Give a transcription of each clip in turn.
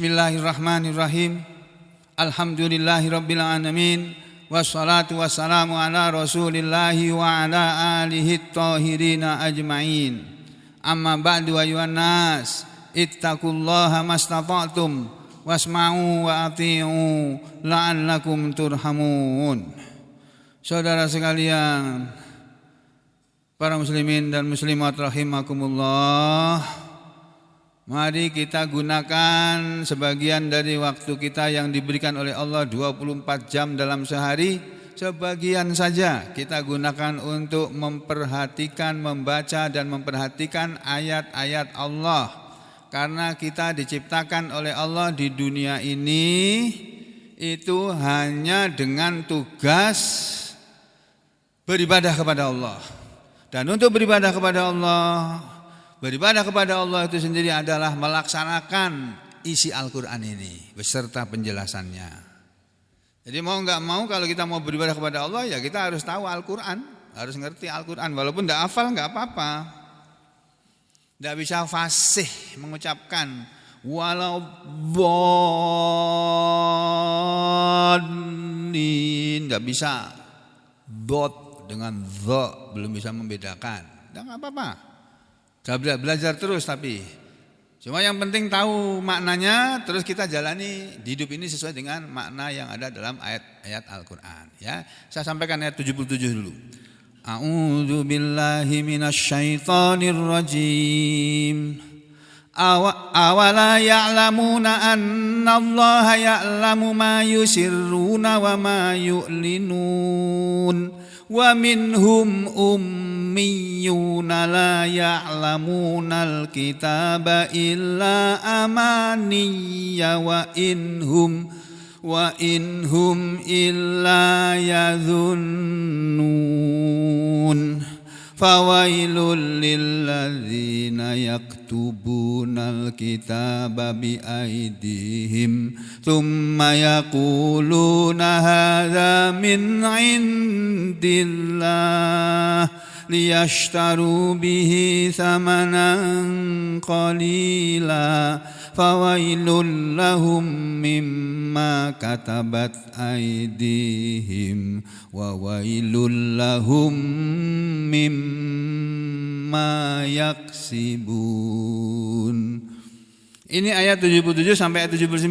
Bismillahirrahmanirrahim. Alhamdulillahirabbil alamin. Wassalatu wassalamu ala Rasulillahi wa ala alihi thahirina ajmain. Amma ba'du ayuhan nas, ittaqullaha mastata'tum wasma'u wa ati'u la'allakum turhamun. Saudara sekalian, para muslimin dan muslimat rahimakumullah, mari kita gunakan sebagian dari waktu kita yang diberikan oleh Allah 24 jam dalam sehari. Sebagian saja kita gunakan untuk memperhatikan, membaca dan memperhatikan ayat-ayat Allah. Karena kita diciptakan oleh Allah di dunia ini itu hanya dengan tugas beribadah kepada Allah. Dan untuk beribadah kepada Allah itu sendiri adalah melaksanakan isi Al-Quran ini beserta penjelasannya. Jadi mau nggak mau kalau kita mau beribadah kepada Allah ya kita harus tahu Al-Quran, harus ngerti Al-Quran. Walaupun nggak hafal nggak apa-apa, nggak bisa fasih mengucapkan walau bolin, nggak bisa bot dengan the, belum bisa membedakan, nggak apa-apa. Belajar terus, tapi cuma yang penting tahu maknanya, terus kita jalani di hidup ini sesuai dengan makna yang ada dalam ayat-ayat Al-Quran. Ya, saya sampaikan ayat 77 dulu. A'udzu billahi minasyaitonir rajim. Awala ya'lamuna annallaha ya'lamu ma yusirruna wa ma yu'linun. Wa minhum ummiyuna la ya'lamunal kitaba illa amaniya wa inhum illa yadhunnun. Fawailul lilladzina yaktubunal kitaba biaidihim thumma yaquluna hadza min indillah liyashtaru bihi thamanan qalila fawailul lahum mimma katabat aydihim wa wailul lahum mimma yaksibun. Ini ayat 77 sampai ayat 79.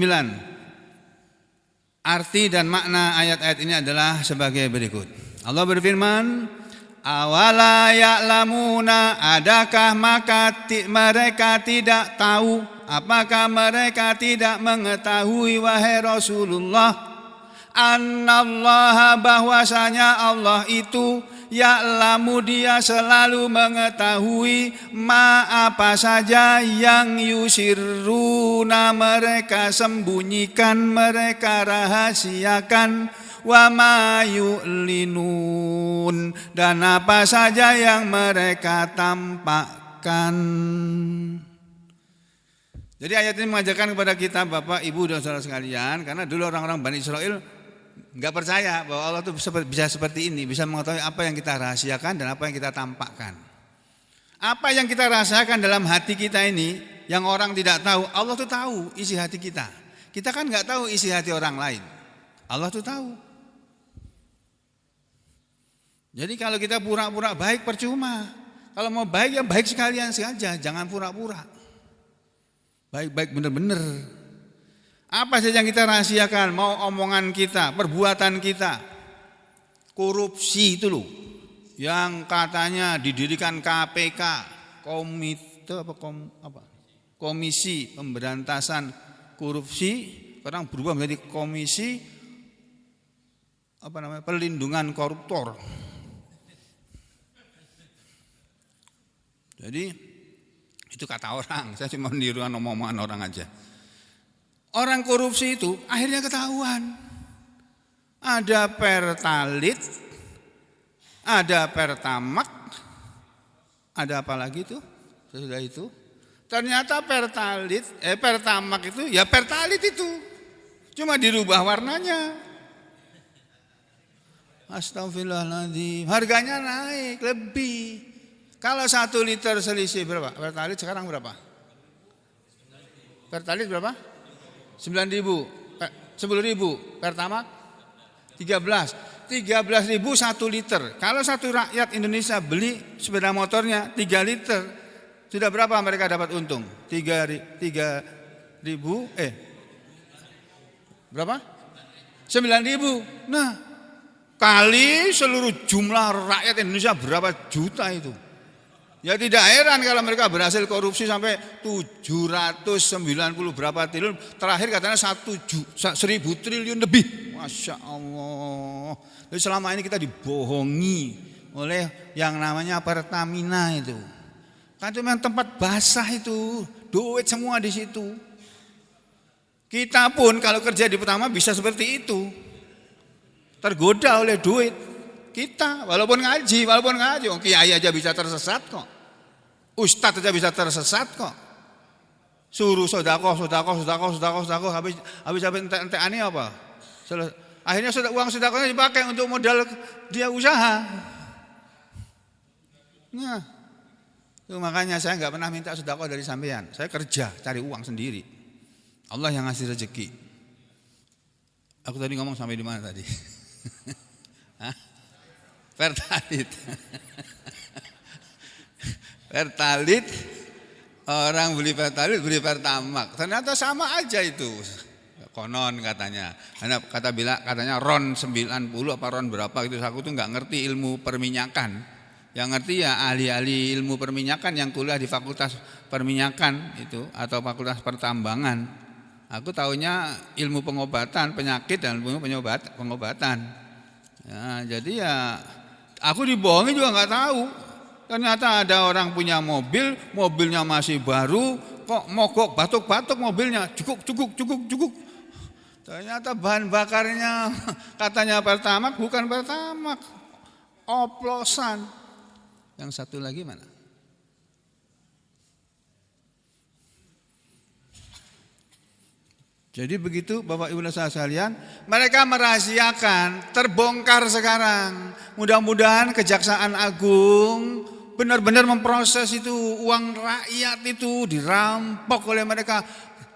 Arti dan makna ayat-ayat ini adalah sebagai berikut. Allah berfirman, awala ya'lamuna, adakah mereka tidak tahu? Apakah mereka tidak mengetahui wahai Rasulullah, annallaha, bahwasanya Allah itu ya'lamu, dia selalu mengetahui ma, apa saja yang yusirruna, mereka sembunyikan, mereka rahasiakan, wa ma yu'linun, dan apa saja yang mereka tampakkan. Jadi ayat ini mengajarkan kepada kita Bapak, Ibu dan saudara sekalian, karena dulu orang-orang Bani Israel enggak percaya bahwa Allah itu bisa seperti ini, bisa mengetahui apa yang kita rahasiakan dan apa yang kita tampakkan. Apa yang kita rasakan dalam hati kita ini yang orang tidak tahu, Allah tuh tahu isi hati kita. Kita kan enggak tahu isi hati orang lain. Allah tuh tahu. Jadi kalau kita pura-pura baik percuma. Kalau mau baik ya baik sekalian saja, jangan pura-pura. Baik-baik benar-benar. Apa saja yang kita rahasiakan, mau omongan kita, perbuatan kita. Korupsi itu loh, yang katanya didirikan KPK, Komisi Pemberantasan Korupsi, sekarang berubah menjadi Komisi Perlindungan Koruptor. Jadi itu kata orang, saya cuma meniru omongan orang aja. Orang korupsi itu akhirnya ketahuan. Ada Pertalite, ada Pertamak, ada apa lagi tuh? Sesudah itu ternyata Pertamak itu ya Pertalite itu, cuma dirubah warnanya. Astagfirullahaladzim, harganya naik lebih. Kalau 1 liter selisih berapa? Pertalite sekarang berapa? Pertalite berapa? 9.000, 10.000 Pertamax 13.000 1 liter. Kalau satu rakyat Indonesia beli sepeda motornya 3 liter, sudah berapa mereka dapat untung? 3.000 berapa? 9.000. Nah, kali seluruh jumlah rakyat Indonesia berapa juta itu? Ya tidak heran kalau mereka berhasil korupsi sampai 790 berapa triliun. Terakhir katanya 1.000 triliun lebih. Masya Allah. Jadi selama ini kita dibohongi oleh yang namanya Pertamina itu. Kan itu memang tempat basah itu, duit semua di situ. Kita pun kalau kerja di Pertamina bisa seperti itu. Tergoda oleh duit. Kita walaupun ngaji, kiai aja bisa tersesat kok. Ustadz aja bisa tersesat kok. Suruh sedekah habis ente-enteannya apa? Akhirnya uang sedekahnya dipakai untuk modal dia usaha. Nah, itu makanya saya nggak pernah minta sedekah dari sampean. Saya kerja cari uang sendiri. Allah yang ngasih rezeki. Aku tadi ngomong sampai di mana tadi? Pertalite, orang beli Pertalite beli Pertamax. Ternyata sama aja itu. Konon katanya. Katanya RON 90 apa RON berapa itu, aku tuh nggak ngerti ilmu perminyakan. Yang ngerti ya ahli-ahli ilmu perminyakan yang kuliah di fakultas perminyakan itu atau fakultas pertambangan. Aku taunya ilmu pengobatan penyakit dan ilmu pengobatan. Ya, jadi ya aku dibohongi juga nggak tahu. Ternyata ada orang punya mobil, mobilnya masih baru, kok mogok batuk-batuk mobilnya, cukup. Ternyata bahan bakarnya katanya Pertamax, bukan Pertamax, oplosan. Yang satu lagi mana? Jadi begitu Bapak Ibu sekalian, mereka merahasiakan, terbongkar sekarang. Mudah-mudahan Kejaksaan Agung benar-benar memproses itu, uang rakyat itu dirampok oleh mereka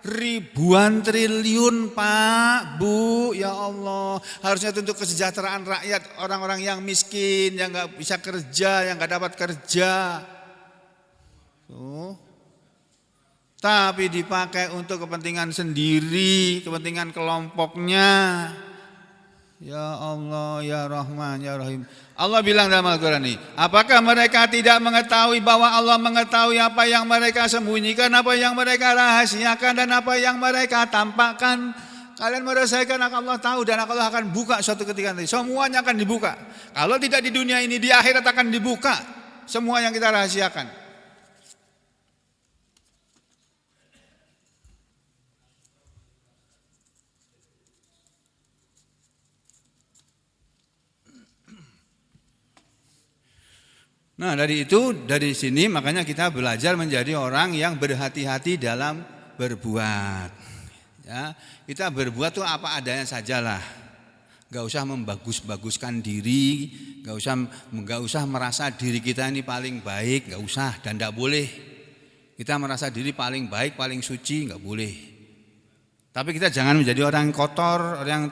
ribuan triliun Pak, Bu, ya Allah. Harusnya untuk kesejahteraan rakyat, orang-orang yang miskin, yang gak bisa kerja, yang gak dapat kerja. Tuh. Tapi dipakai untuk kepentingan sendiri, kepentingan kelompoknya. Ya Allah, ya Rahman, ya Rahim. Allah bilang dalam Al-Quran ini, apakah mereka tidak mengetahui bahwa Allah mengetahui apa yang mereka sembunyikan, apa yang mereka rahasiakan, dan apa yang mereka tampakkan? Kalian merasakan Allah tahu dan Allah akan buka suatu ketika nanti. Semuanya akan dibuka. Kalau tidak di dunia ini, di akhirat akan dibuka semua yang kita rahasiakan. Nah dari sini makanya kita belajar menjadi orang yang berhati-hati dalam berbuat. Ya, kita berbuat tuh apa adanya sajalah. Gak usah membagus-baguskan diri, gak usah merasa diri kita ini paling baik, gak usah dan gak boleh. Kita merasa diri paling baik, paling suci, gak boleh. Tapi kita jangan menjadi orang kotor, orang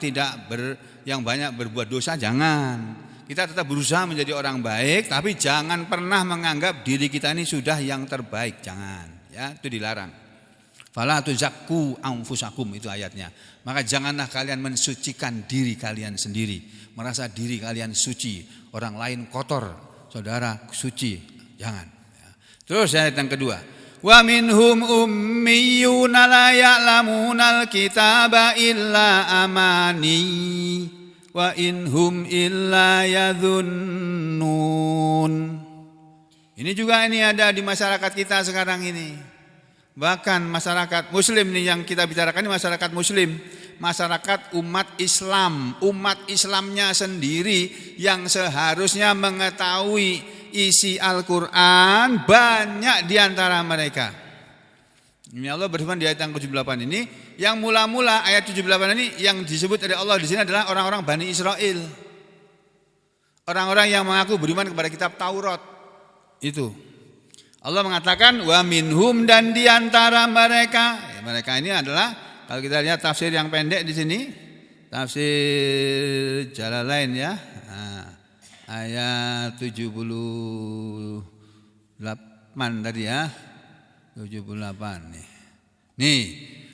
yang banyak berbuat dosa, jangan. Kita tetap berusaha menjadi orang baik, tapi jangan pernah menganggap diri kita ini sudah yang terbaik, jangan. Ya, itu dilarang. Fala tuzakku anfusakum itu ayatnya. Maka janganlah kalian mensucikan diri kalian sendiri, merasa diri kalian suci, orang lain kotor, saudara suci, jangan. Ya. Terus ayat yang kedua. Wa minhum ummiyuna la ya'lamunal kitaba illa amani. Wa inhum illa yadhunnun. Ini juga ada di masyarakat kita sekarang ini. Bahkan masyarakat muslim nih yang kita bicarakan ini masyarakat muslim, masyarakat umat Islam, umat Islamnya sendiri yang seharusnya mengetahui isi Al-Qur'an, banyak di antara mereka. Ini Allah berfirman di ayat yang ke-78 ini, yang mula-mula ayat 78 ini yang disebut oleh Allah di sini adalah orang-orang Bani Israel. Orang-orang yang mengaku beriman kepada kitab Taurat. Itu. Allah mengatakan wa minhum dan di antara mereka, mereka ini adalah Kalau kita lihat tafsir yang pendek di sini, tafsir Jalalain ya. Nah, ayat 78 tadi ya. 78 nih. Nih,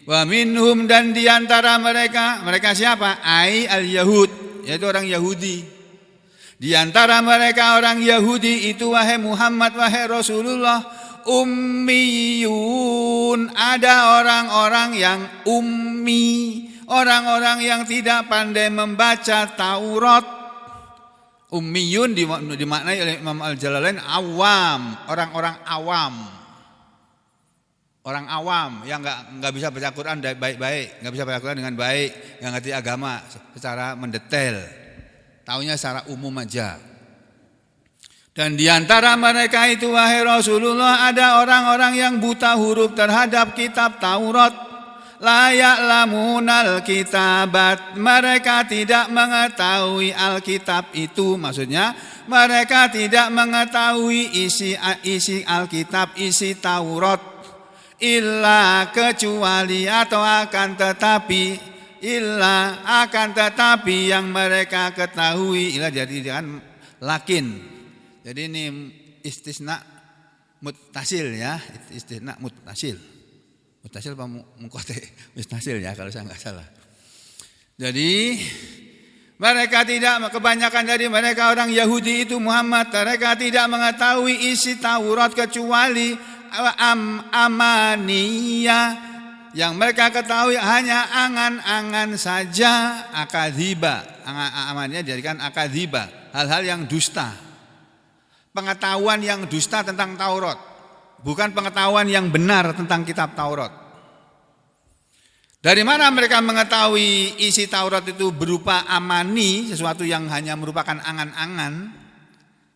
wa minhum dan diantara mereka siapa? Ai al-Yahud, yaitu orang Yahudi. Di antara mereka orang Yahudi itu wahai Muhammad, wahai Rasulullah, ummiyun, ada orang-orang yang ummi, orang-orang yang tidak pandai membaca Taurat. Ummiyun dimaknai oleh Imam Al-Jalalain awam, orang-orang awam. Orang awam yang nggak bisa baca Quran baik-baik, nggak bisa baca Quran dengan baik, nggak ngerti agama secara mendetail, taunya secara umum aja. Dan diantara mereka itu wahai Rasulullah ada orang-orang yang buta huruf terhadap kitab Taurat. La ya'lamunal kitabat, mereka tidak mengetahui Alkitab itu, maksudnya mereka tidak mengetahui isi Alkitab, isi Taurat. Illa kecuali atau akan tetapi yang mereka ketahui, illa jadi dengan lakin. Jadi ini istisna muttasil ya, istisna muttasil. Muttasil apa mungkote? Muttasil ya kalau saya enggak salah. Jadi mereka tidak, kebanyakan dari mereka orang Yahudi itu Muhammad, mereka tidak mengetahui isi Taurat kecuali amaniyah, yang mereka ketahui hanya angan-angan saja, akadziba. Amaniyah dijadikan akadziba, hal-hal yang dusta. Pengetahuan yang dusta tentang Taurat, bukan pengetahuan yang benar tentang kitab Taurat. Dari mana mereka mengetahui isi Taurat itu berupa amani, sesuatu yang hanya merupakan angan-angan?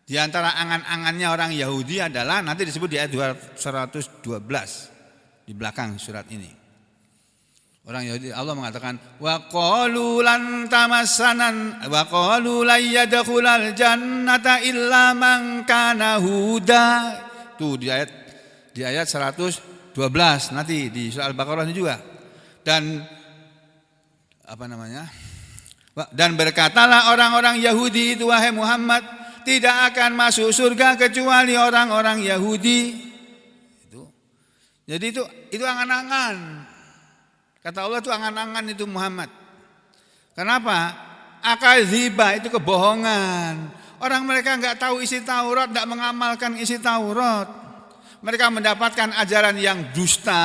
Di antara angan-angannya orang Yahudi adalah nanti disebut di ayat 112 di belakang surat ini. Orang Yahudi, Allah mengatakan wa qalu lan tamassanan wa qalu la yadkhulal jannata illa man kana huda. Tuh di ayat 112 nanti di surah Al-Baqarah ini juga. Dan apa namanya? Dan berkatalah orang-orang Yahudi itu wahai Muhammad, tidak akan masuk surga kecuali orang-orang Yahudi. Jadi itu angan-angan. Kata Allah itu angan-angan itu Muhammad. Kenapa? Akadziba itu kebohongan. Orang mereka enggak tahu isi Taurat, enggak mengamalkan isi Taurat. Mereka mendapatkan ajaran yang dusta.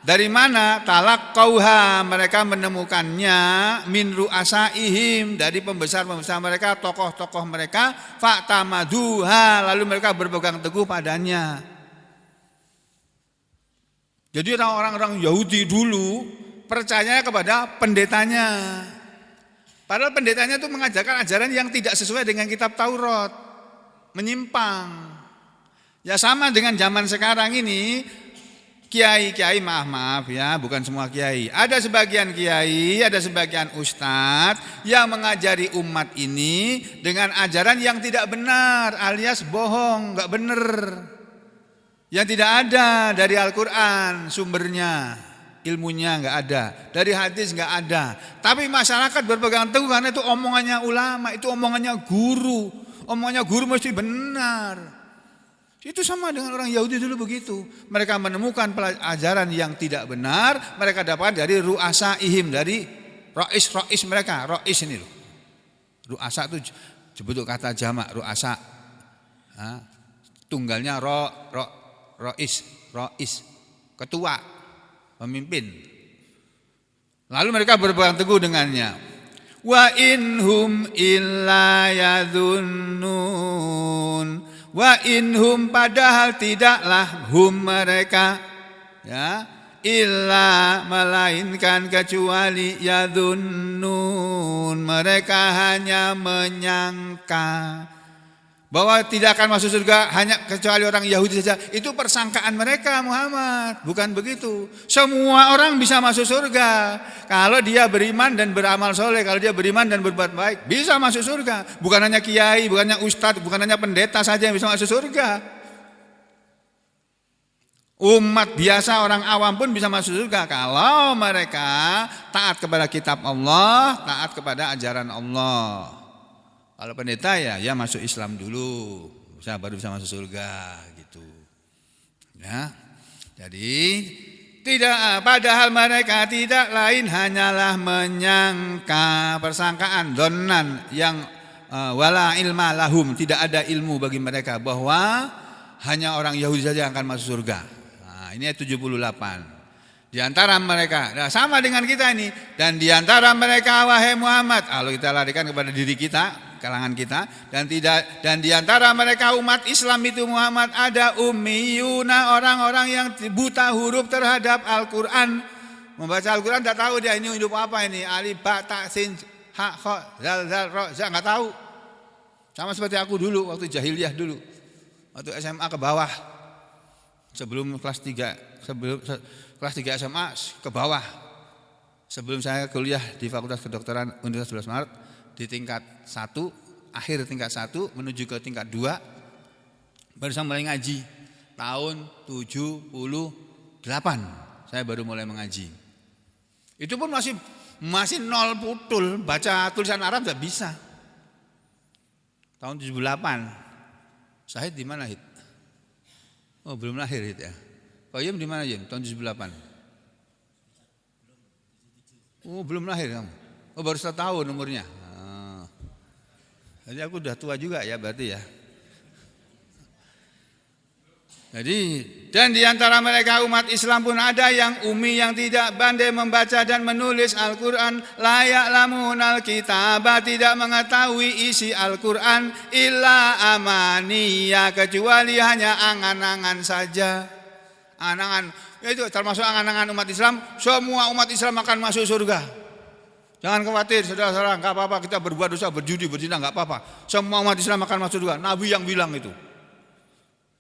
Dari mana? Talaqqauha, mereka menemukannya min ru'asaihim, dari pembesar-pembesar mereka, tokoh-tokoh mereka, fa'tamaduha, lalu mereka berpegang teguh padanya. Jadi orang-orang Yahudi dulu percaya kepada pendetanya. Padahal pendetanya itu mengajarkan ajaran yang tidak sesuai dengan kitab Taurat, menyimpang. Ya sama dengan zaman sekarang ini. Kiai-kiai maaf ya, bukan semua kiai. Ada sebagian kiai, ada sebagian ustadz yang mengajari umat ini dengan ajaran yang tidak benar, alias bohong, enggak benar. Yang tidak ada dari Al-Qur'an sumbernya, ilmunya enggak ada, dari hadis enggak ada. Tapi masyarakat berpegang teguh karena itu omongannya ulama, itu omongannya guru. Omongannya guru mesti benar. Itu sama dengan orang Yahudi dulu begitu. Mereka menemukan ajaran yang tidak benar, mereka dapat dari ru'asaihim, dari rois mereka. Rois ini loh. Ru'asa itu bentuk kata jamak, ru'asa. Tunggalnya rois, ketua, pemimpin. Lalu mereka berpegang teguh dengannya. Wa inhum illa yadhunnun. Wa inhum, padahal tidaklah hum mereka ya illa melainkan kecuali yadhunnun, mereka hanya menyangka bahwa tidak akan masuk surga hanya kecuali orang Yahudi saja. Itu persangkaan mereka Muhammad, bukan begitu. Semua orang bisa masuk surga kalau dia beriman dan beramal soleh, kalau dia beriman dan berbuat baik bisa masuk surga. Bukan hanya kiai, bukan hanya ustadz, bukan hanya pendeta saja yang bisa masuk surga. Umat biasa orang awam pun bisa masuk surga kalau mereka taat kepada kitab Allah, taat kepada ajaran Allah. Kalau pendeta ya masuk Islam dulu, baru bisa masuk surga gitu. Ya. Jadi tidak, padahal mereka tidak lain hanyalah menyangka, persangkaan, donan yang wala ilma lahum, tidak ada ilmu bagi mereka bahwa hanya orang Yahudi saja yang akan masuk surga. Nah, ini ayat 78. Di antara mereka, nah sama dengan kita ini, dan di antara mereka wahai Muhammad, kalau kita larikan kepada diri kita, kalangan kita, dan di antara mereka umat Islam itu Muhammad ada ummiyuna, orang-orang yang buta huruf terhadap Al-Qur'an. Membaca Al-Qur'an tidak tahu dia ini hidup apa ini, alif ba ta sin ha kha zal zal ra, saya enggak tahu. Sama seperti aku dulu waktu jahiliyah dulu. Waktu SMA ke bawah. Sebelum kelas 3, kelas 3 SMA ke bawah. Sebelum saya kuliah di Fakultas Kedokteran Universitas 11 Maret di tingkat 1, akhir tingkat 1 menuju ke tingkat 2 baru saya mulai ngaji. Tahun 78 saya baru mulai mengaji. Itu pun masih nol putul, baca tulisan Arab tidak bisa. Tahun 78. Syahid di mana, Hid? Oh, belum lahir, Hid ya. Qayyim di mana, Yim? Tahun 78. Oh, belum lahir kamu. Oh, baru 1 tahun umurnya. Jadi aku udah tua juga ya berarti ya. Jadi dan di antara mereka umat Islam pun ada yang ummi, yang tidak pandai membaca dan menulis Al-Qur'an, la ya'lamunal kitaba, tidak mengetahui isi Al-Qur'an, illa amaniya, kecuali hanya angan-angan saja. Angan-angan itu termasuk angan-angan umat Islam, semua umat Islam akan masuk surga. Jangan khawatir saudara-saudara, enggak apa-apa kita berbuat dosa, berjudi, berzina, enggak apa-apa. Semua umat Islam akan masuk surga. Nabi yang bilang itu.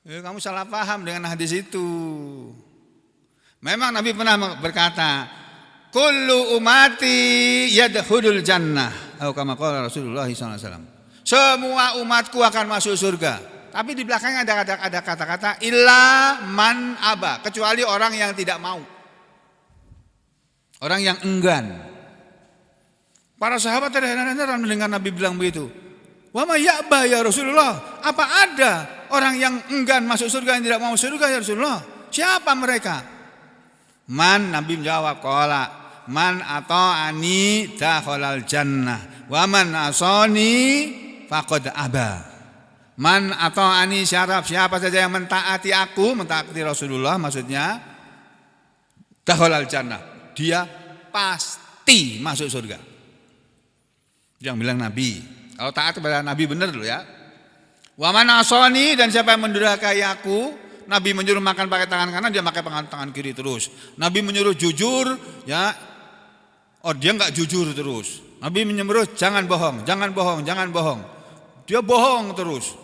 Kamu salah paham dengan hadis itu. Memang Nabi pernah berkata, kullu umati yadkhulul jannah. Atau kama qala Rasulullah SAW. Semua umatku akan masuk surga. Tapi di belakangnya ada kata-kata illa man aba, kecuali orang yang tidak mau. Orang yang enggan. Para sahabat terheran-heran mendengar Nabi bilang begitu. Wa ma ya'ba ya Rasulullah? Apa ada orang yang enggan masuk surga, yang tidak mau surga ya Rasulullah? Siapa mereka? Man, Nabi menjawab, qala man ata'ani dakhalal jannah wa man asani faqad aba. Man ata'ani, siapa saja yang mentaati aku, mentaati Rasulullah maksudnya, dakhalal jannah, dia pasti masuk surga. Yang bilang Nabi. Kalau taat kepada Nabi benar dulu ya. Wa man asani, dan siapa yang mendurhakai aku, Nabi menyuruh makan pakai tangan kanan, dia pakai tangan kiri terus. Nabi menyuruh jujur, ya, dia enggak jujur terus. Nabi menyuruh jangan bohong, jangan bohong, jangan bohong. Dia bohong terus.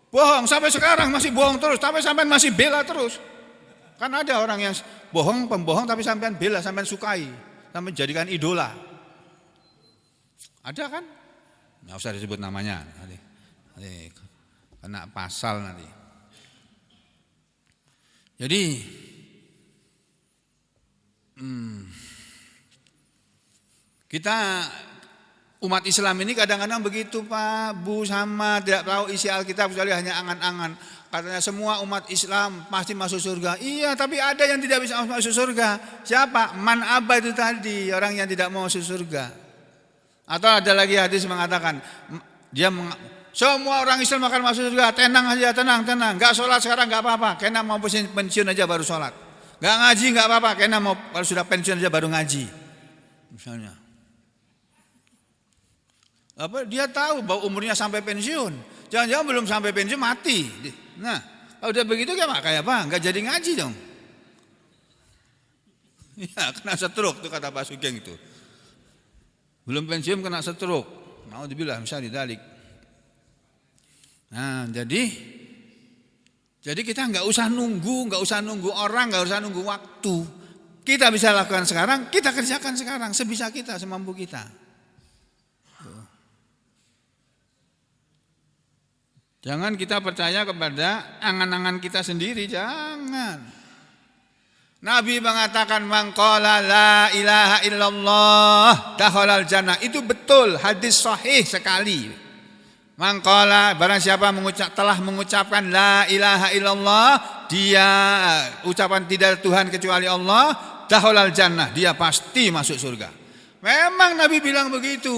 Bohong sampai sekarang masih bohong terus, tapi sampean masih bela terus. Kan ada orang yang bohong, pembohong, tapi sampean bela, sampean sukai, sampean jadikan idola. Ada kan? Nggak usah disebut namanya, nanti kena pasal nanti. Jadi kita umat Islam ini kadang-kadang begitu Pak, Bu, sama tidak tahu isi Alkitab kecuali hanya angan-angan. Katanya semua umat Islam pasti masuk surga. Iya, tapi ada yang tidak bisa masuk surga. Siapa? Man aba itu tadi, orang yang tidak mau masuk surga. Atau ada lagi hadis mengatakan semua orang Islam akan masuk surga. Tenang aja, tenang. Enggak sholat sekarang enggak apa-apa. Karena mau pensiun aja baru sholat. Enggak ngaji enggak apa-apa. Karena kalau sudah pensiun aja baru ngaji. Misalnya. Dia tahu bahwa umurnya sampai pensiun. Jangan-jangan belum sampai pensiun mati. Nah, kalau udah begitu kayak apa? Enggak jadi ngaji dong. Ya, kena stroke tuh kata Pak Sugeng itu. Belum pensiun kena stroke. Naudzubillah misalnya didalik. Nah, jadi kita enggak usah nunggu orang, enggak usah nunggu waktu. Kita bisa lakukan sekarang, kita kerjakan sekarang sebisa kita, semampu kita. Jangan kita percaya kepada angan-angan kita sendiri, jangan. Nabi mengatakan man qala la ilaha illallah dakhalal jannah. Itu betul, hadis sahih sekali. Man qala, barang siapa telah mengucapkan la ilaha illallah, dia ucapan tidak ada Tuhan kecuali Allah, dakhalal jannah, dia pasti masuk surga. Memang Nabi bilang begitu.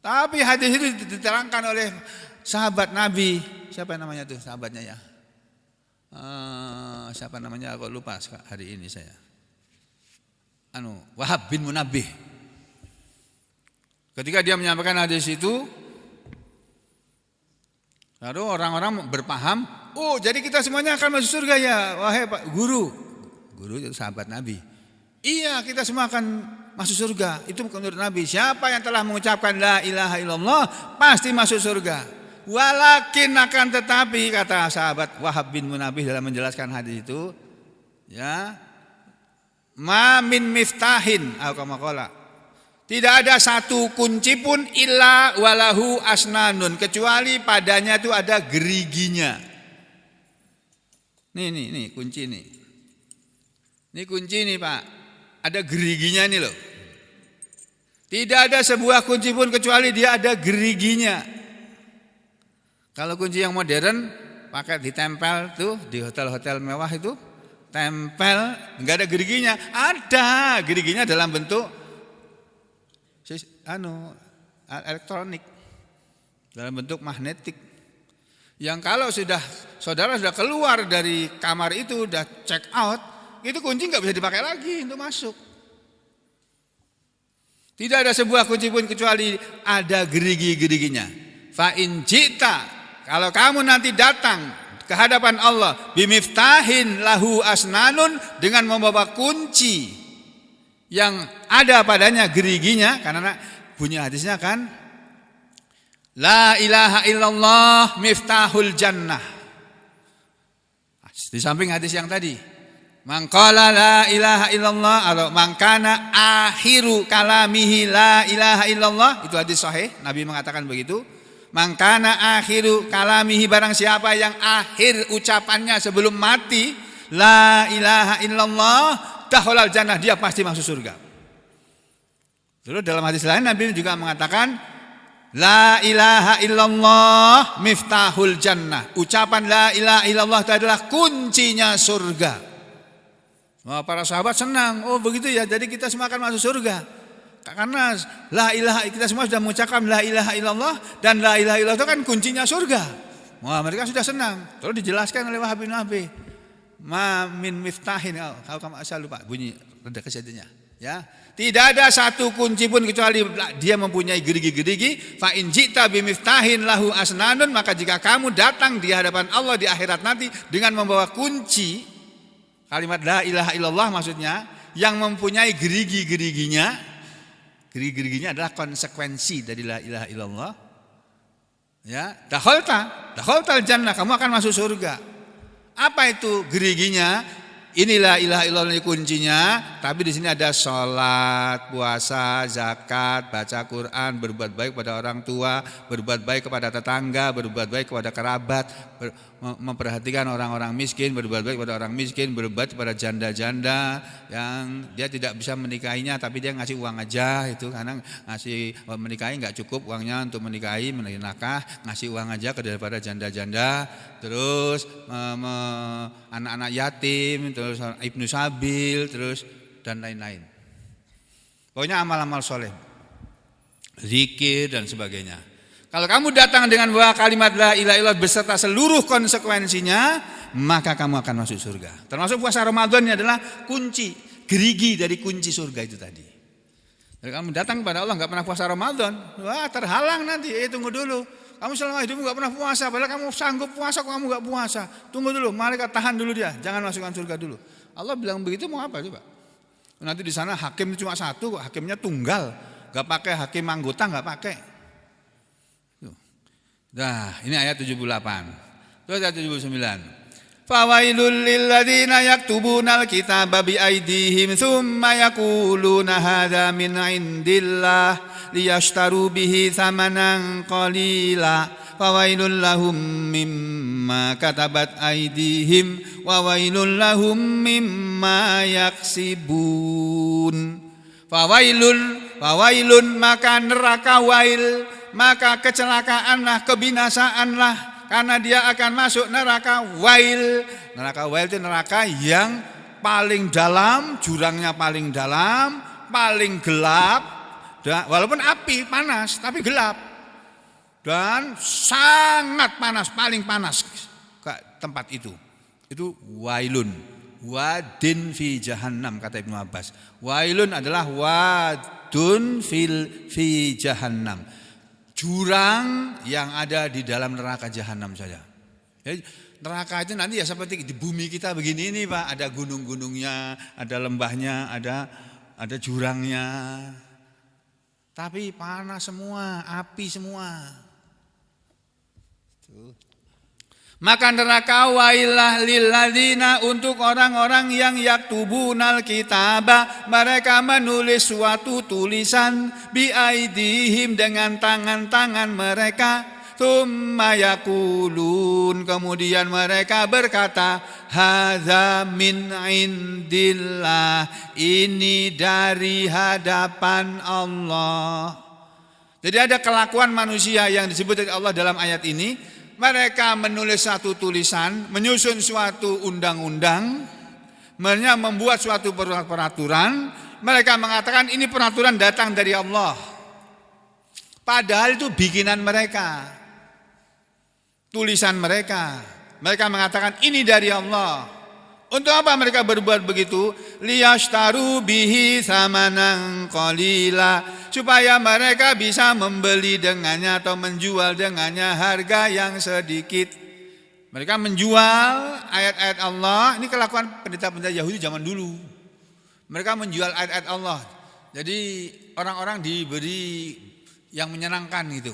Tapi hadis itu diterangkan oleh sahabat Nabi. Siapa namanya tuh sahabatnya ya? Siapa namanya? Aku lupa hari ini saya. Wahab bin Munabbih. Ketika dia menyampaikan hadis itu, lalu orang-orang berpaham, oh jadi kita semuanya akan masuk surga ya, wahai Pak Guru. Guru itu sahabat Nabi. Iya, kita semua akan masuk surga. Itu menurut Nabi. Siapa yang telah mengucapkan la ilaha illallah pasti masuk surga. Walakin akan tetapi, kata sahabat Wahab bin Munabbih dalam menjelaskan hadis itu, ya, ma min miftahin atau kama qala, tidak ada satu kunci pun illa walahu asnanun, kecuali padanya itu ada geriginya. Nih kunci nih. Ini kunci nih Pak. Ada geriginya nih loh. Tidak ada sebuah kunci pun kecuali dia ada geriginya. Kalau kunci yang modern pakai ditempel tuh di hotel-hotel mewah itu, tempel, enggak ada geriginya. Ada geriginya dalam bentuk elektronik, dalam bentuk magnetik. Yang kalau saudara sudah keluar dari kamar itu, sudah check out, itu kunci enggak bisa dipakai lagi untuk masuk. Tidak ada sebuah kunci pun kecuali ada gerigi-geriginya. Fa in jita, kalau kamu nanti datang ke hadapan Allah bimiftahin lahu asnanun, dengan membawa kunci yang ada padanya geriginya, karena bunyi hadisnya kan la ilaha illallah miftahul jannah. Di samping hadis yang tadi, man qala la ilaha illallah atau man kana akhiru kalamihi la ilaha illallah, itu hadis sahih, Nabi mengatakan begitu. Man kana akhiru kalamihi, barang siapa yang akhir ucapannya sebelum mati la ilaha illallah dakhalal jannah, dia pasti masuk surga. Terus dalam hadis lain Nabi juga mengatakan la ilaha illallah miftahul jannah. Ucapan la ilaha illallah itu adalah kuncinya surga. Wah, para sahabat senang. Oh begitu ya, jadi kita semua akan masuk surga. Karena la ilaha, kita semua sudah mengucapkan la ilaha illallah, dan la ilaha illallah itu kan kuncinya surga. Wah, mereka sudah senang. Terus dijelaskan oleh Wahab bin Munabbih, ma min miftahin, kalau asal lupa bunyi reda kesedianya, ya. Tidak ada satu kunci pun kecuali dia mempunyai gerigi-gerigi. Fa in jita bi miftahin lahu asnanun, maka jika kamu datang di hadapan Allah di akhirat nanti dengan membawa kunci kalimat la ilaha illallah, maksudnya yang mempunyai gerigi-geriginya. Gerigi-geriginya adalah konsekuensi dari la ilaha illallah. Ya, dakhaltal jannah, kamu akan masuk surga. Apa itu geriginya? Inilah ilaha illallah kuncinya. Tapi di sini ada sholat, puasa, zakat, baca Quran, berbuat baik kepada orang tua, berbuat baik kepada tetangga, berbuat baik kepada kerabat, memperhatikan orang-orang miskin, berbuat baik kepada orang miskin, berbuat baik kepada janda-janda yang dia tidak bisa menikahinya, tapi dia ngasih uang aja, itu karena ngasih menikahi nggak cukup uangnya untuk menikahi, nakah, ngasih uang aja kepada janda-janda, terus anak-anak yatim, terus ibnu sabil, terus dan lain-lain. Pokoknya amal-amal soleh, zikir dan sebagainya. Kalau kamu datang dengan bawa kalimat la ilaha illallah beserta seluruh konsekuensinya, maka kamu akan masuk surga. Termasuk puasa Ramadan ini adalah kunci, gerigi dari kunci surga itu tadi. Kalau kamu datang kepada Allah nggak pernah puasa Ramadan, wah terhalang nanti. Tunggu dulu. Kamu selama hidupmu nggak pernah puasa, padahal kamu sanggup puasa, kok kamu nggak puasa. Tunggu dulu, malaikat tahan dulu dia, jangan masukkan surga dulu. Allah bilang begitu mau apa coba? Nanti di sana hakim cuma satu, hakimnya tunggal, nggak pakai hakim anggota, nggak pakai. Nah, ini ayat 78. Terus ayat 79. Fawailul lil ladzina yaktubunal kitaba bi aydihim tsumma yaquluna hadza min indillah liyashtaru bihi thamanan qalila fawailul lahum mimma katabat aydihim wa wailul lahum mimma yaksibun. Fawailun maka neraka wail, maka kecelakaanlah, kebinasaanlah, karena dia akan masuk neraka wail. Neraka wail itu neraka yang paling dalam, jurangnya paling dalam, paling gelap. Walaupun api panas tapi gelap. Dan sangat panas, paling panas ke tempat itu. Itu wailun. Wadin fi jahannam, kata Ibnu Abbas. Wailun adalah wadun fi jahannam. Jurang yang ada di dalam neraka jahanam saja. Jadi neraka itu nanti ya seperti di bumi kita begini ini Pak. Ada gunung-gunungnya, ada lembahnya, ada jurangnya. Tapi panas semua, api semua. Maka neraka wailah lilladzina, untuk orang-orang yang yaktubunal kitaba, mereka menulis suatu tulisan biaidihim, dengan tangan-tangan mereka. Tsumma yaqulun, kemudian mereka berkata, hadza min indillah, ini dari hadapan Allah. Jadi ada kelakuan manusia yang disebut oleh Allah dalam ayat ini. Mereka menulis satu tulisan, menyusun suatu undang-undang, membuat suatu peraturan. Mereka mengatakan ini peraturan datang dari Allah. Padahal itu bikinan mereka, tulisan mereka. Mereka mengatakan ini dari Allah. Untuk apa mereka berbuat begitu? Liyashtaru bihi samanan qalila, supaya mereka bisa membeli dengannya atau menjual dengannya harga yang sedikit. Mereka menjual ayat-ayat Allah. Ini kelakuan pendeta-pendeta Yahudi zaman dulu. Mereka menjual ayat-ayat Allah. Jadi orang-orang diberi yang menyenangkan gitu.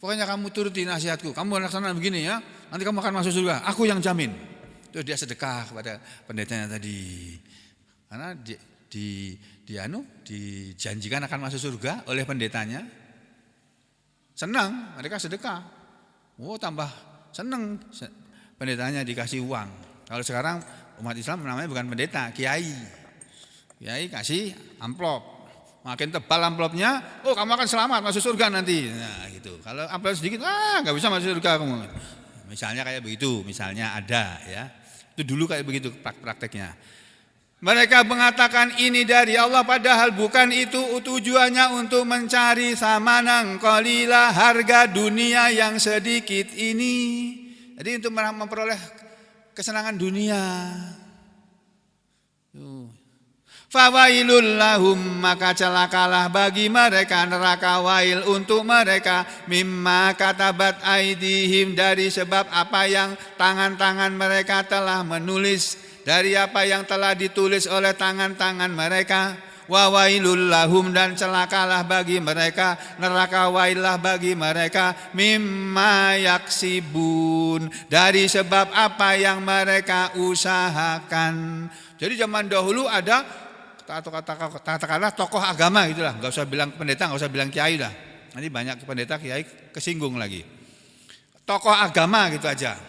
Pokoknya kamu turuti nasihatku, kamu laksanakan begini ya, nanti kamu akan masuk surga, aku yang jamin. Terus dia sedekah kepada pendetanya tadi. Karena dijanjikan akan masuk surga oleh pendetanya. Senang, mereka sedekah. Oh, tambah senang pendetanya dikasih uang. Kalau sekarang umat Islam namanya bukan pendeta, kiai. Kiai kasih amplop. Makin tebal amplopnya, oh kamu akan selamat masuk surga nanti. Nah, gitu. Kalau amplop sedikit, nggak bisa masuk surga kamu. Misalnya kayak begitu, misalnya ada ya. Itu dulu kayak begitu prakteknya. Mereka mengatakan ini dari Allah, padahal bukan itu tujuannya, untuk mencari samanan qalila, harga dunia yang sedikit ini. Jadi untuk memperoleh kesenangan dunia. Fawailul lahum, maka celakalah bagi mereka neraka wail untuk mereka, mimma katabat aidihim, dari sebab apa yang tangan-tangan mereka telah menulis, dari apa yang telah ditulis oleh tangan-tangan mereka. Wa wailul lahum, dan celakalah bagi mereka, neraka wailah bagi mereka, mimma yaksibun, dari sebab apa yang mereka usahakan. Jadi zaman dahulu ada atau katakanlah tokoh agama gitulah, nggak usah bilang pendeta, nggak usah bilang kiai lah. Nanti banyak pendeta kiai kesinggung lagi. Tokoh agama gitu aja,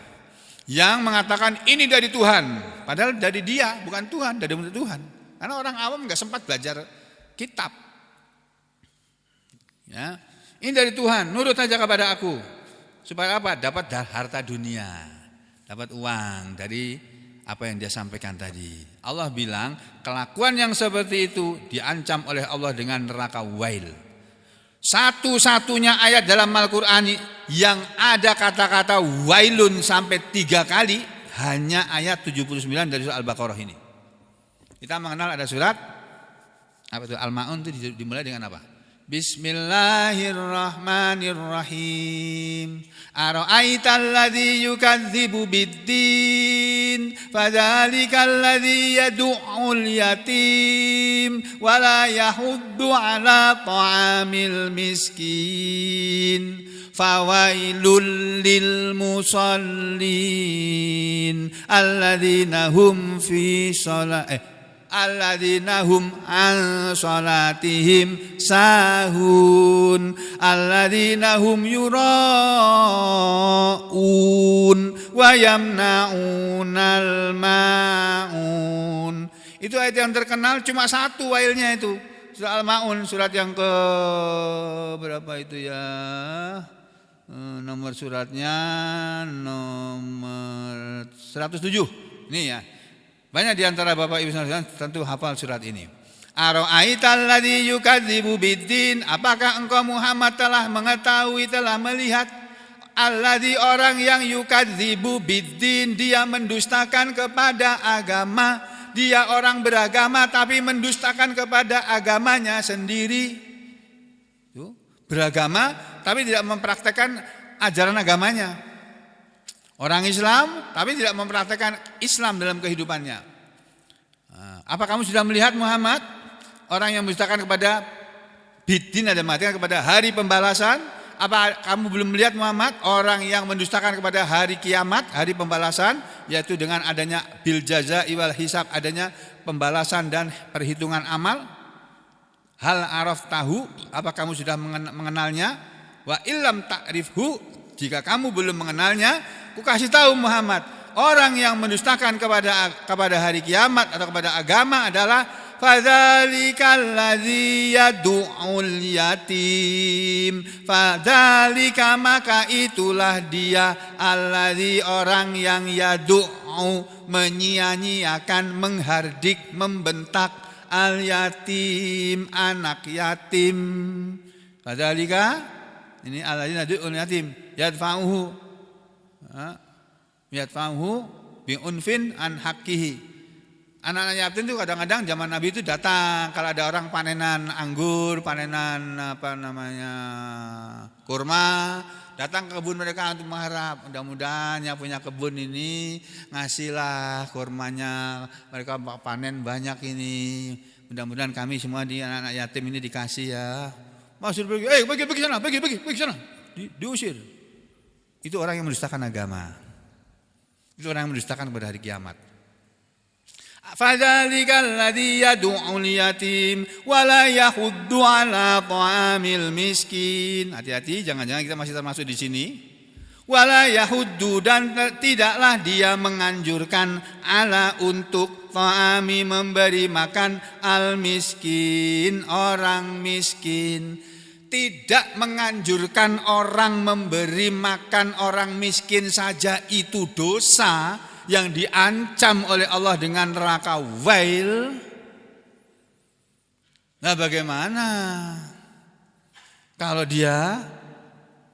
yang mengatakan ini dari Tuhan, padahal dari dia, bukan Tuhan, dari Tuhan. Karena orang awam nggak sempat belajar kitab. Ya, ini dari Tuhan, nurut saja kepada aku. Supaya apa? Dapat harta dunia, dapat uang dari apa yang dia sampaikan tadi. Allah bilang kelakuan yang seperti itu diancam oleh Allah dengan neraka wail. Satu-satunya ayat dalam Al-Quran yang ada kata-kata wailun sampai 3 kali hanya ayat 79 dari surah Al-Baqarah ini. Kita mengenal ada surat apa itu Al-Maun, itu dimulai dengan apa? Bismillahirrahmanirrahim. Ara'aital ladzi yukadzibu biddin, fadzalikal ladzi yad'ul yatim wa la yahuddu 'ala ta'amil miskin. Fawailul lil musallin alladzina hum fi alladzina hum an salatihim sahun alladzina hum yura'un wa yamna'unal ma'un. Itu ayat yang terkenal, cuma satu wailnya itu. Surat Al-Ma'un, surat yang ke berapa itu ya? Nomor suratnya nomor 107. Ini ya. Banyak di antara Bapak Ibu sekalian tentu hafal surat ini. Ara'aital ladzi yukadzibu biddin, apakah engkau Muhammad telah mengetahui, telah melihat alladzi orang yang yukadzibu biddin, dia mendustakan kepada agama, dia orang beragama tapi mendustakan kepada agamanya sendiri. Beragama tapi tidak mempraktekkan ajaran agamanya. Orang Islam tapi tidak mempraktekkan Islam dalam kehidupannya. Apa kamu sudah melihat Muhammad orang yang mendustakan kepada bidin, ada matikan kepada hari pembalasan? Apa kamu belum melihat Muhammad orang yang mendustakan kepada hari kiamat, hari pembalasan, yaitu dengan adanya bil jazaa'i wal hisab, adanya pembalasan dan perhitungan amal? Hal araf tahu, apa kamu sudah mengenalnya? Wa illam ta'rifhu, jika kamu belum mengenalnya, ku kasih tahu Muhammad, orang yang mendustakan kepada hari kiamat atau kepada agama adalah fadzalikal ladzi yad'ul yatim. Fadzalika, maka itulah dia, alladzi orang yang yad'u, menyia-nyiakan, menghardik, membentak, al yatim, anak yatim. Fadzalika, ini alladzi yad'ul yatim, yadfa'uhu bi'unfin an haqqihi. Anak-anak yatim itu kadang-kadang zaman Nabi itu datang kalau ada orang panenan anggur, panenan kurma, datang ke kebun mereka untuk mengharap mudah-mudahan yang punya kebun ini ngasihlah kurmanya, mereka panen banyak ini, mudah-mudahan kami semua di anak-anak yatim ini dikasih ya. Maksud pergi, pergi sana, pergi sana, diusir. Itu orang yang mendustakan agama. Itu orang yang mendustakan kepada hari kiamat. Fadzalikal ladzi yad'ul yatim wa la yahuddu 'ala ta'amil miskin. Hati-hati, jangan-jangan kita masih termasuk di sini. Wa la yahuddu, dan tidaklah dia menganjurkan, ala untuk ta'ami, memberi makan, al miskin, orang miskin. Tidak menganjurkan orang memberi makan orang miskin saja itu dosa yang diancam oleh Allah dengan neraka wail. Nah, bagaimana kalau dia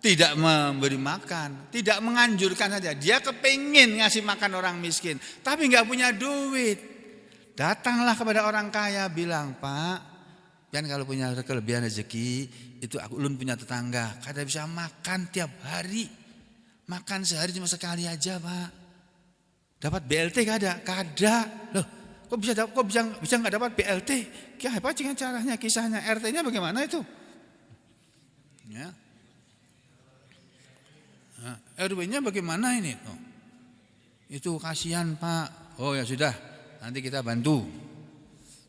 tidak memberi makan, tidak menganjurkan saja, dia kepingin ngasih makan orang miskin tapi nggak punya duit, datanglah kepada orang kaya, bilang, Pak, kan kalau punya kelebihan rezeki itu ulun punya tetangga, kada bisa makan tiap hari, makan sehari cuma sekali aja, Pak. Dapat BLT kada? Loh, kok bisa nggak dapat BLT? Kayak apa dengan caranya, kisahnya, RT-nya bagaimana itu? Ya. Nah, RW-nya bagaimana ini? Oh, itu kasihan, Pak. Oh ya sudah, nanti kita bantu.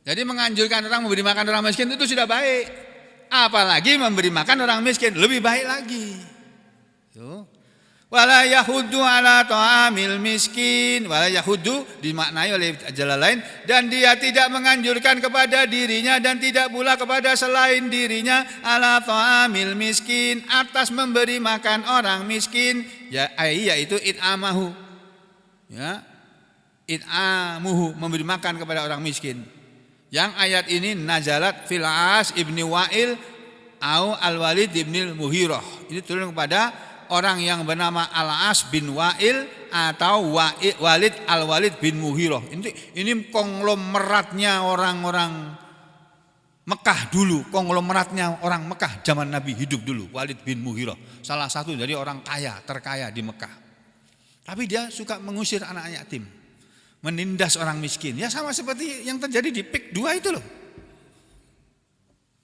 Jadi menganjurkan orang memberi makan orang miskin itu sudah baik. Apalagi memberi makan orang miskin lebih baik lagi. Tuh. Wala yahuddu ala ta'amil miskin. Wala yahuddu dimaknai oleh Jalalain, dan dia tidak menganjurkan kepada dirinya dan tidak pula kepada selain dirinya, ala ta'amil miskin, atas memberi makan orang miskin, yaitu it'amahu. Ya. It'amuhu, memberi makan kepada orang miskin. Yang ayat ini nazalat fil As ibni Wa'il au Al-Walid ibn Muhirah. Ini turun kepada orang yang bernama Al-As bin Wa'il atau Walid Al-Walid bin Muhirah. Ini konglomeratnya orang-orang Mekah dulu, konglomeratnya orang Mekah zaman Nabi hidup dulu, Walid bin Muhirah. Salah satu dari orang kaya, terkaya di Mekah. Tapi dia suka mengusir anak yatim, menindas orang miskin. Ya sama seperti yang terjadi di PIK 2 itu loh.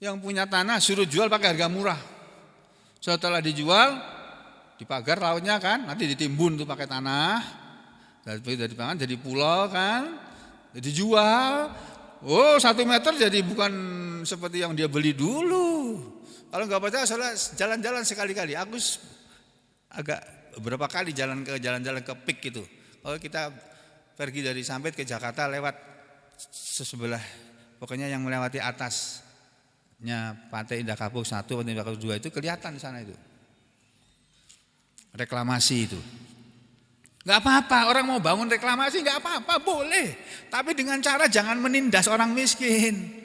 Yang punya tanah suruh jual pakai harga murah. Setelah dijual, dipagar lautnya kan, nanti ditimbun tuh pakai tanah, dari pangan jadi pulau kan, dijual, Oh 1 meter jadi bukan seperti yang dia beli dulu. Kalau nggak percaya saudara jalan-jalan sekali-kali. Aku agak beberapa kali jalan-jalan ke PIK itu. Kalau kita pergi dari Sampit ke Jakarta lewat sebelah, pokoknya yang melewati atasnya Pantai Indah Kapuk 1, Pantai Indah Kapuk 2 itu kelihatan di sana itu. Reklamasi itu. Enggak apa-apa, orang mau bangun reklamasi enggak apa-apa, boleh. Tapi dengan cara jangan menindas orang miskin.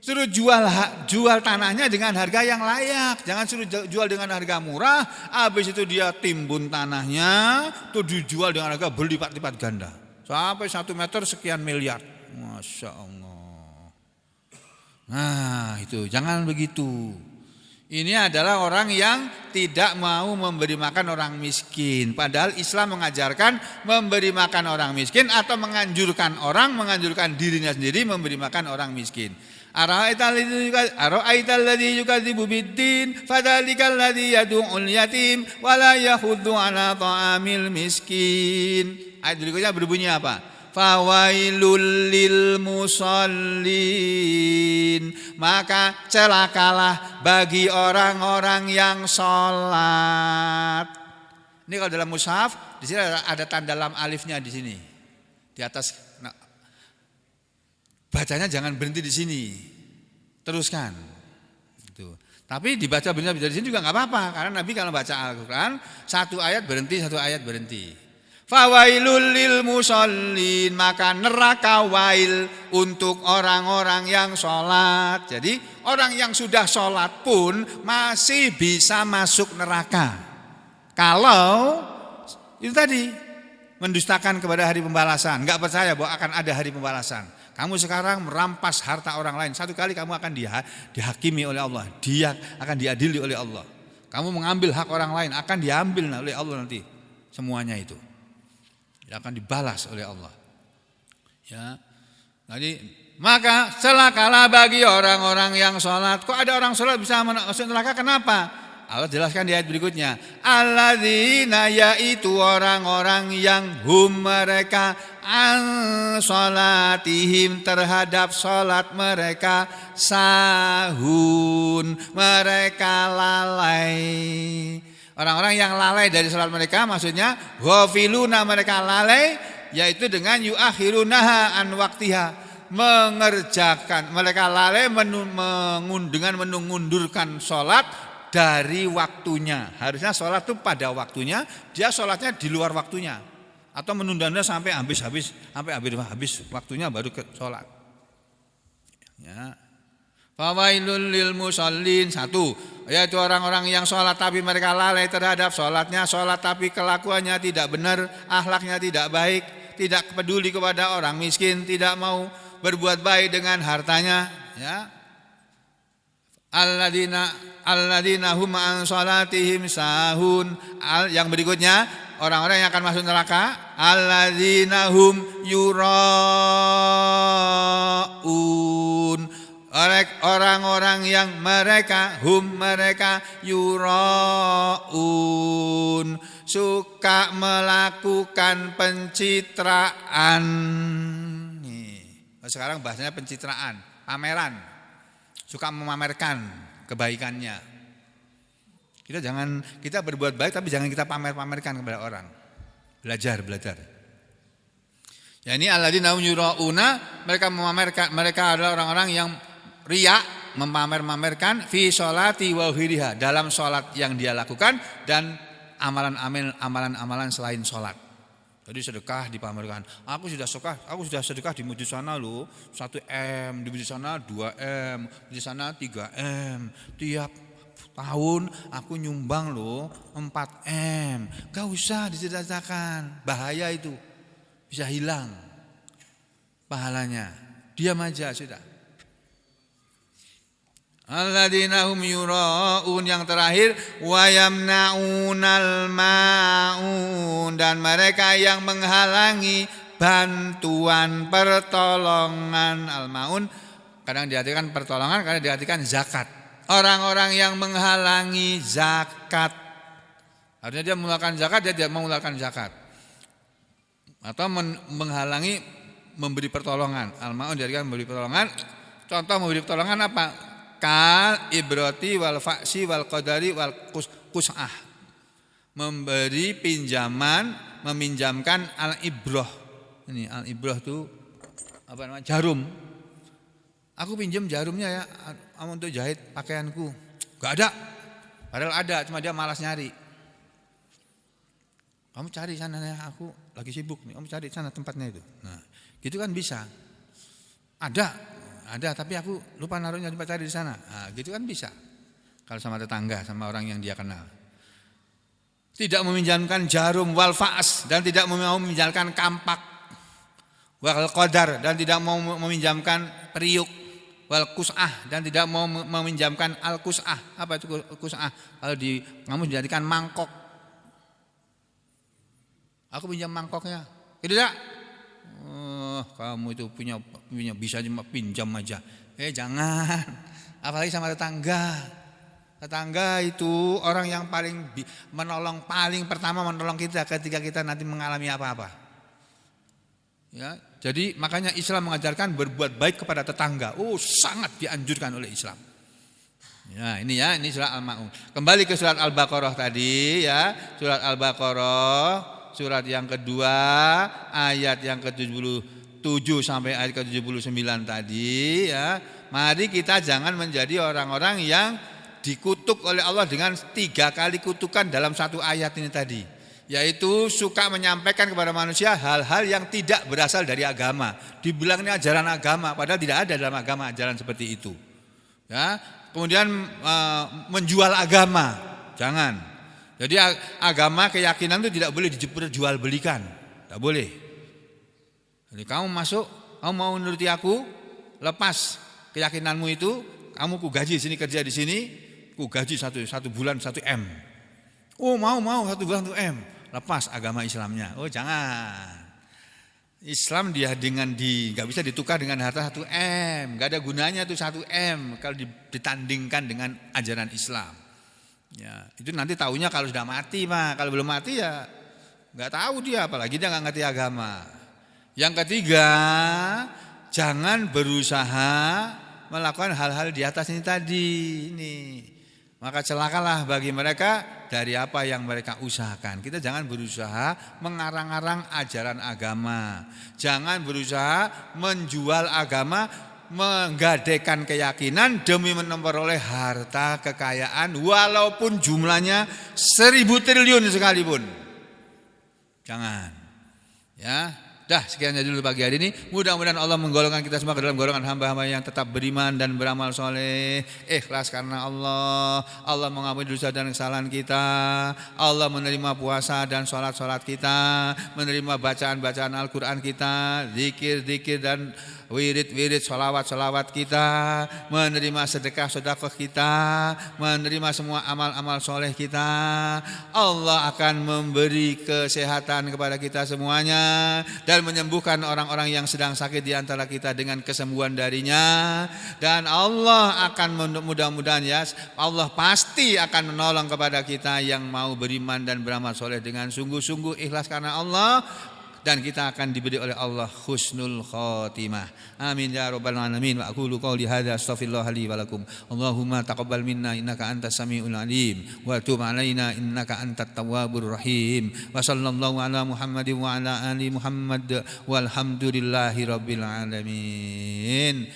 Suruh jual tanahnya dengan harga yang layak. Jangan suruh jual dengan harga murah, habis itu dia timbun tanahnya, tuh dijual dengan harga berlipat-lipat ganda. Sampai 1 meter sekian miliar. Masya Allah. Nah itu, jangan begitu. Ini adalah orang yang tidak mau memberi makan orang miskin. Padahal Islam mengajarkan memberi makan orang miskin atau menganjurkan dirinya sendiri memberi makan orang miskin. Ara'aital ladzi yukadzibu biddin fadzalikal ladzi yad'ul yatim wa la yahuddu 'ala ta'amil miskin. Ayat berikutnya berbunyi apa? Fawailul lil musallin, maka celakalah bagi orang-orang yang sholat. Ini kalau dalam mushaf di sini ada tanda lam alifnya di sini di atas. Nah, bacanya jangan berhenti di sini, teruskan. Itu. Tapi dibaca benar di sini juga nggak apa-apa, karena Nabi kalau baca Al-Quran 1 ayat berhenti. Fawailul lil musallin, maka neraka wail untuk orang-orang yang sholat. Jadi orang yang sudah sholat pun masih bisa masuk neraka. Kalau itu tadi mendustakan kepada hari pembalasan, nggak percaya bahwa akan ada hari pembalasan. Kamu sekarang merampas harta orang lain, 1 kali kamu akan dihakimi oleh Allah, dia akan diadili oleh Allah. Kamu mengambil hak orang lain, akan diambil oleh Allah nanti semuanya itu. Akan dibalas oleh Allah. Ya. Jadi maka celakalah bagi orang-orang yang sholat. Kok ada orang sholat bisa masuk neraka? Kenapa? Allah jelaskan di ayat berikutnya. Alladzina, yaitu orang-orang yang hum mereka an sholatihim, terhadap sholat mereka sahun, mereka lalai. Orang-orang yang lalai dari salat mereka maksudnya ghafiluna, mereka lalai, yaitu dengan yuakhirunaha an waktiha, mengerjakan, mereka lalai dengan mengundurkan salat dari waktunya. Harusnya salat itu pada waktunya, dia salatnya di luar waktunya atau menunda-nunda sampai habis waktunya baru ke salat. Ya. Fawailul lil musallin, 1, yaitu orang-orang yang sholat tapi mereka lalai terhadap sholatnya, sholat tapi kelakuannya tidak benar, akhlaknya tidak baik, tidak peduli kepada orang miskin, tidak mau berbuat baik dengan hartanya. Ya. Alladzina hum an sholatihim sahun. Yang berikutnya orang-orang yang akan masuk neraka, alladzina hum yuraun, orang-orang yang mereka yuraun, suka melakukan pencitraan. Nih, sekarang bahasanya pencitraan, pameran, suka memamerkan kebaikannya. Kita berbuat baik tapi jangan kita pamer-pamerkan kepada orang. Belajar. Ya, ini alladzina hum yurauna, mereka memamerkan, mereka adalah orang-orang yang riya, memamer-mamerkan fi sholati wa ghiriha, dalam sholat yang dia lakukan dan amalan-amalan selain sholat. Jadi sedekah dipamerkan. Aku sudah sedekah di masjid sana loh, 1M, di masjid sana 2M, di sana 3M. Tiap tahun aku nyumbang loh 4M. Gak usah diceritakan, bahaya itu. Bisa hilang pahalanya. Diam aja sudah. Alladzina hum yuraun, yang terakhir wa yamnaunal maun, dan mereka yang menghalangi bantuan pertolongan. Al maun kadang diartikan pertolongan, kadang diartikan zakat. Orang-orang yang menghalangi zakat, artinya dia mengeluarkan zakat, dia tidak mengeluarkan zakat, atau menghalangi memberi pertolongan. Al-ma'un diartikan memberi pertolongan. Contoh memberi pertolongan apa? Kal ibrati wal faksi wal qadari wal kus'ah. Memberi pinjaman, meminjamkan al-ibroh. Ini al-ibroh itu apa namanya? Jarum. Aku pinjam jarumnya ya untuk jahit pakaianku. Gak ada. Padahal ada, cuma dia malas nyari. Kamu cari sana ya, aku lagi sibuk nih. Kamu cari sana tempatnya itu. Nah, gitu kan bisa. Ada, tapi aku lupa naruhnya, coba cari di sana. Nah, gitu kan bisa. Kalau sama tetangga, sama orang yang dia kenal. Tidak meminjamkan jarum wal fa'as dan tidak mau meminjamkan kampak wal qadar dan tidak mau meminjamkan periuk wal kus'ah dan tidak mau meminjamkan al kus'ah. Apa itu kus'ah? Kalau di kamu dijadikan mangkok. Aku pinjam mangkoknya. Tidak. Kamu itu punya bisa cuma pinjam aja. Jangan. Apalagi sama tetangga. Tetangga itu orang yang paling pertama menolong kita ketika kita nanti mengalami apa-apa. Ya, jadi makanya Islam mengajarkan berbuat baik kepada tetangga. Sangat dianjurkan oleh Islam. Ya, ini surat Al-Maun. Kembali ke surat Al-Baqarah tadi ya. Surat Al-Baqarah surat yang kedua ayat yang ke-77 sampai ayat ke-79 tadi ya. Mari kita jangan menjadi orang-orang yang dikutuk oleh Allah dengan 3 kali kutukan dalam satu ayat ini tadi. Yaitu suka menyampaikan kepada manusia hal-hal yang tidak berasal dari agama. Dibilang ini ajaran agama, padahal tidak ada dalam agama ajaran seperti itu. Ya, kemudian menjual agama, jangan. Jadi agama keyakinan itu tidak boleh dijual-belikan, tidak boleh. Jadi kamu masuk, kamu mau menuruti aku, lepas keyakinanmu itu, kamu ku gaji sini kerja di sini, ku gaji satu bulan 1 M. Mau 1 bulan 1 M, lepas agama Islamnya. Jangan. Islam dia nggak bisa ditukar dengan harta 1 M, nggak ada gunanya tuh 1 M kalau ditandingkan dengan ajaran Islam. Ya, itu nanti tahunya kalau sudah mati mah, kalau belum mati ya nggak tahu dia, apalagi dia nggak ngerti agama. Yang ketiga, jangan berusaha melakukan hal-hal di atas ini tadi. Maka celakalah bagi mereka dari apa yang mereka usahakan. Kita jangan berusaha mengarang-arang ajaran agama. Jangan berusaha menjual agama, menggadaikan keyakinan demi memperoleh harta kekayaan walaupun jumlahnya 1000 triliun sekalipun. Jangan. Ya. Dah, sekian aja dulu pagi hari ini. Mudah-mudahan Allah menggolongkan kita semua ke dalam golongan hamba-hamba yang tetap beriman dan beramal soleh, ikhlas karena Allah. Allah mengampuni dosa dan kesalahan kita. Allah menerima puasa dan sholat-sholat kita, menerima bacaan-bacaan Al-Quran kita, zikir-zikir dan wirid-wirid sholawat-sholawat kita, menerima sedekah-sedekah kita, menerima semua amal-amal soleh kita. Allah akan memberi kesehatan kepada kita semuanya dan menyembuhkan orang-orang yang sedang sakit di antara kita dengan kesembuhan darinya. Dan Allah akan mudah-mudahan ya, Allah pasti akan menolong kepada kita yang mau beriman dan beramal soleh dengan sungguh-sungguh ikhlas karena Allah. Dan kita akan diberi oleh Allah husnul khotimah. Amin ya rabbal alamin. Wa aqulu qouli hadza astaghfirullah li wa lakum. Allahumma taqabbal minna innaka antas samiul alim wa tub alaina innaka antat tawwabur rahim. Wa sallallahu ala Muhammadin wa ala ali Muhammad walhamdulillahi rabbil alamin.